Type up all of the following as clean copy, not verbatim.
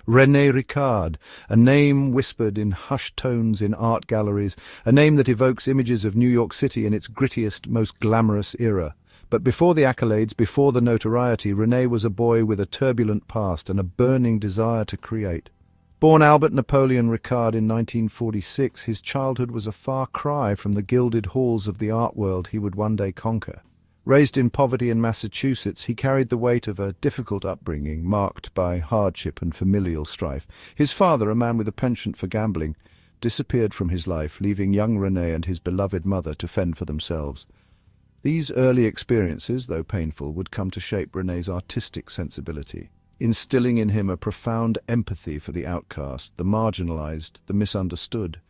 Rene Ricard, a name whispered in hushed tones in art galleries, a name that evokes images of New York City in its grittiest, most glamorous era. But before the accolades, before the notoriety, Rene was a boy with a turbulent past and a burning desire to create. Born Albert Napoleon Ricard in 1946, his childhood was a far cry from the gilded halls of the art world he would one day conquer. Raised in poverty in Massachusetts, he carried the weight of a difficult upbringing marked by hardship and familial strife. His father, a man with a penchant for gambling, disappeared from his life, leaving young Rene and his beloved mother to fend for themselves. These early experiences, though painful, would come to shape Rene's artistic sensibility, instilling in him a profound empathy for the outcast, the marginalized, the misunderstood.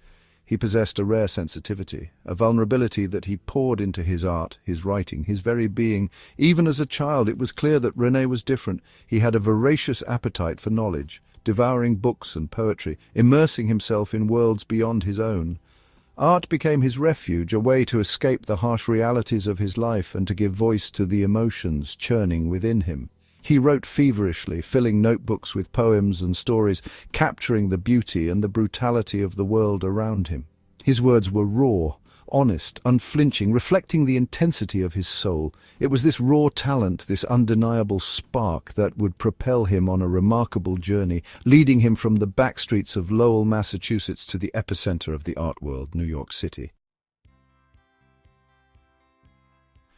He possessed a rare sensitivity, a vulnerability that he poured into his art, his writing, his very being. Even as a child, it was clear that Rene was different. He had a voracious appetite for knowledge, devouring books and poetry, immersing himself in worlds beyond his own. Art became his refuge, a way to escape the harsh realities of his life and to give voice to the emotions churning within him. He wrote feverishly, filling notebooks with poems and stories, capturing the beauty and the brutality of the world around him. His words were raw, honest, unflinching, reflecting the intensity of his soul. It was this raw talent, this undeniable spark, that would propel him on a remarkable journey, leading him from the backstreets of Lowell, Massachusetts, to the epicenter of the art world, New York City.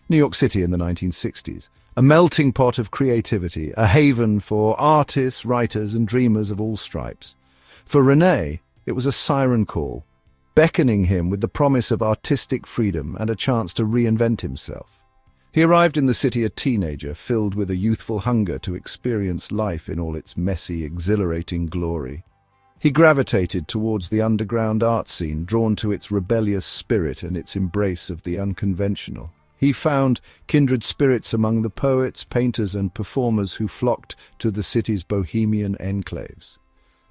New York City in the 1960s. A melting pot of creativity, a haven for artists, writers, and dreamers of all stripes. For Rene, it was a siren call, beckoning him with the promise of artistic freedom and a chance to reinvent himself. He arrived in the city a teenager, filled with a youthful hunger to experience life in all its messy, exhilarating glory. He gravitated towards the underground art scene, drawn to its rebellious spirit and its embrace of the unconventional. He found kindred spirits among the poets, painters, and performers who flocked to the city's bohemian enclaves.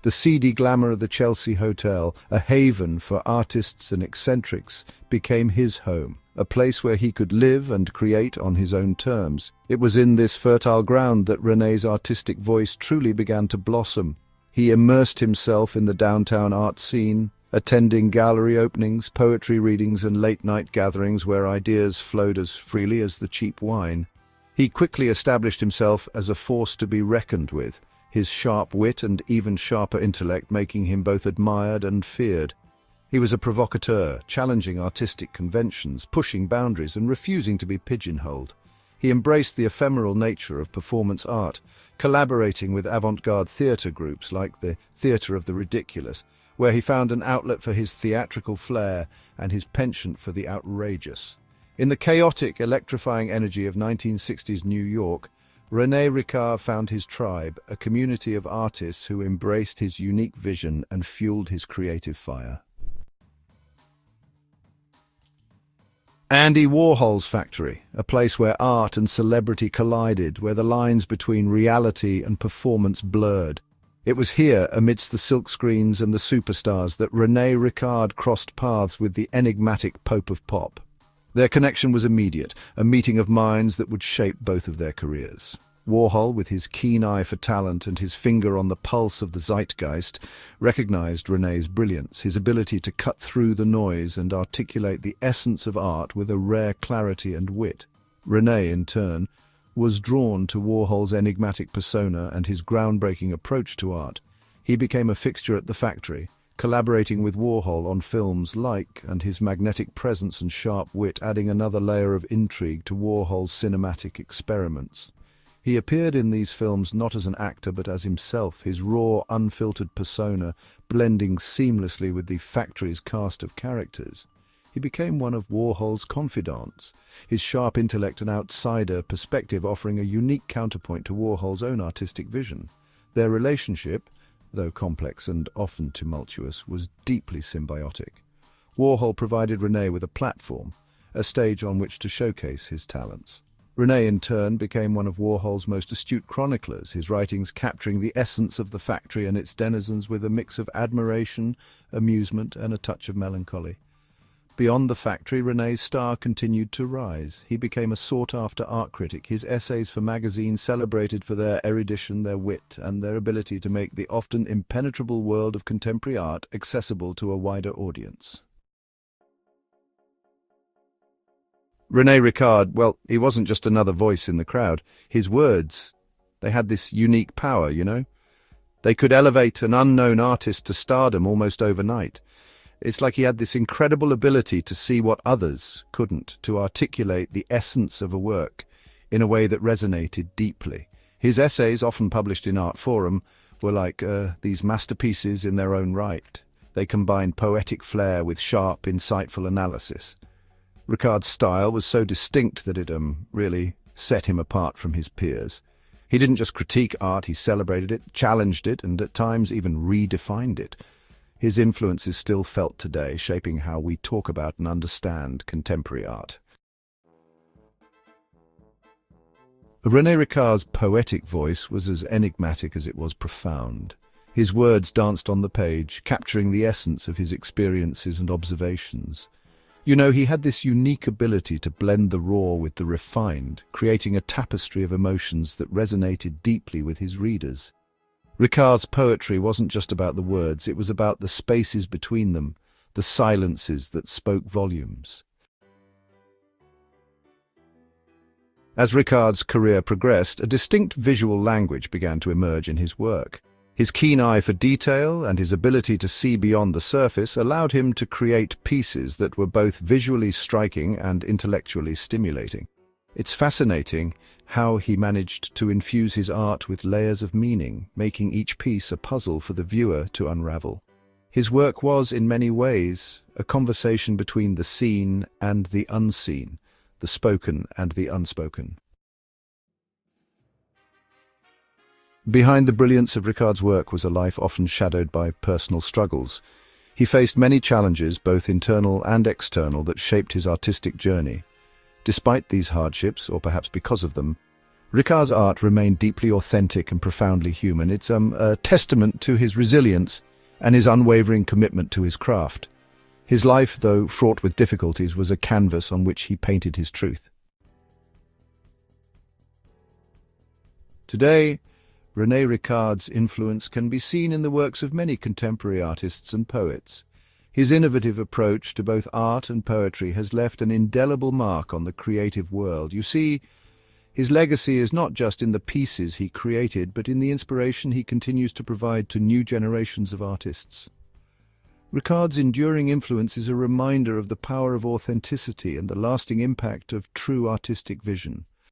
The seedy glamour of the Chelsea Hotel, a haven for artists and eccentrics, became his home, a place where he could live and create on his own terms. It was in this fertile ground that Rene's artistic voice truly began to blossom. He immersed himself in the downtown art scene, attending gallery openings, poetry readings, and late-night gatherings where ideas flowed as freely as the cheap wine. He quickly established himself as a force to be reckoned with, his sharp wit and even sharper intellect making him both admired and feared. He was a provocateur, challenging artistic conventions, pushing boundaries, and refusing to be pigeonholed. He embraced the ephemeral nature of performance art, collaborating with avant-garde theatre groups like the Theatre of the Ridiculous, where he found an outlet for his theatrical flair and his penchant for the outrageous. In the chaotic, electrifying energy of 1960s New York, Rene Ricard found his tribe, a community of artists who embraced his unique vision and fueled his creative fire. Andy Warhol's factory, a place where art and celebrity collided, where the lines between reality and performance blurred. It was here, amidst the silkscreens and the superstars, that Rene Ricard crossed paths with the enigmatic Pope of Pop. Their connection was immediate, a meeting of minds that would shape both of their careers. Warhol, with his keen eye for talent and his finger on the pulse of the zeitgeist, recognized Rene's brilliance, his ability to cut through the noise and articulate the essence of art with a rare clarity and wit. Rene, in turn, was drawn to Warhol's enigmatic persona and his groundbreaking approach to art. He became a fixture at the factory, collaborating with Warhol on films like, and his magnetic presence and sharp wit adding another layer of intrigue to Warhol's cinematic experiments. He appeared in these films not as an actor but as himself, his raw, unfiltered persona blending seamlessly with the factory's cast of characters. He became one of Warhol's confidants, his sharp intellect and outsider perspective offering a unique counterpoint to Warhol's own artistic vision. Their relationship, though complex and often tumultuous, was deeply symbiotic. Warhol provided Rene with a platform, a stage on which to showcase his talents. Rene, in turn, became one of Warhol's most astute chroniclers, his writings capturing the essence of the factory and its denizens with a mix of admiration, amusement, and a touch of melancholy. Beyond the factory, René's star continued to rise. He became a sought-after art critic, his essays for magazines celebrated for their erudition, their wit, and their ability to make the often impenetrable world of contemporary art accessible to a wider audience. Rene Ricard, well, he wasn't just another voice in the crowd. His words, they had this unique power, you know? They could elevate an unknown artist to stardom almost overnight. It's like he had this incredible ability to see what others couldn't, to articulate the essence of a work in a way that resonated deeply. His essays, often published in Art Forum, were like these masterpieces in their own right. They combined poetic flair with sharp, insightful analysis. Ricard's style was so distinct that it really set him apart from his peers. He didn't just critique art, he celebrated it, challenged it, and at times even redefined it. His influence is still felt today, shaping how we talk about and understand contemporary art. Rene Ricard's poetic voice was as enigmatic as it was profound. His words danced on the page, capturing the essence of his experiences and observations. You know, he had this unique ability to blend the raw with the refined, creating a tapestry of emotions that resonated deeply with his readers. Ricard's poetry wasn't just about the words, it was about the spaces between them, the silences that spoke volumes. As Ricard's career progressed, a distinct visual language began to emerge in his work. His keen eye for detail and his ability to see beyond the surface allowed him to create pieces that were both visually striking and intellectually stimulating. It's fascinating how he managed to infuse his art with layers of meaning, making each piece a puzzle for the viewer to unravel. His work was, in many ways, a conversation between the seen and the unseen, the spoken and the unspoken. Behind the brilliance of Ricard's work was a life often shadowed by personal struggles. He faced many challenges, both internal and external, that shaped his artistic journey. Despite these hardships, or perhaps because of them, Ricard's art remained deeply authentic and profoundly human. It's a testament to his resilience and his unwavering commitment to his craft. His life, though fraught with difficulties, was a canvas on which he painted his truth. Today, Rene Ricard's influence can be seen in the works of many contemporary artists and poets. His innovative approach to both art and poetry has left an indelible mark on the creative world. You see, his legacy is not just in the pieces he created, but in the inspiration he continues to provide to new generations of artists. Ricard's enduring influence is a reminder of the power of authenticity and the lasting impact of true artistic vision.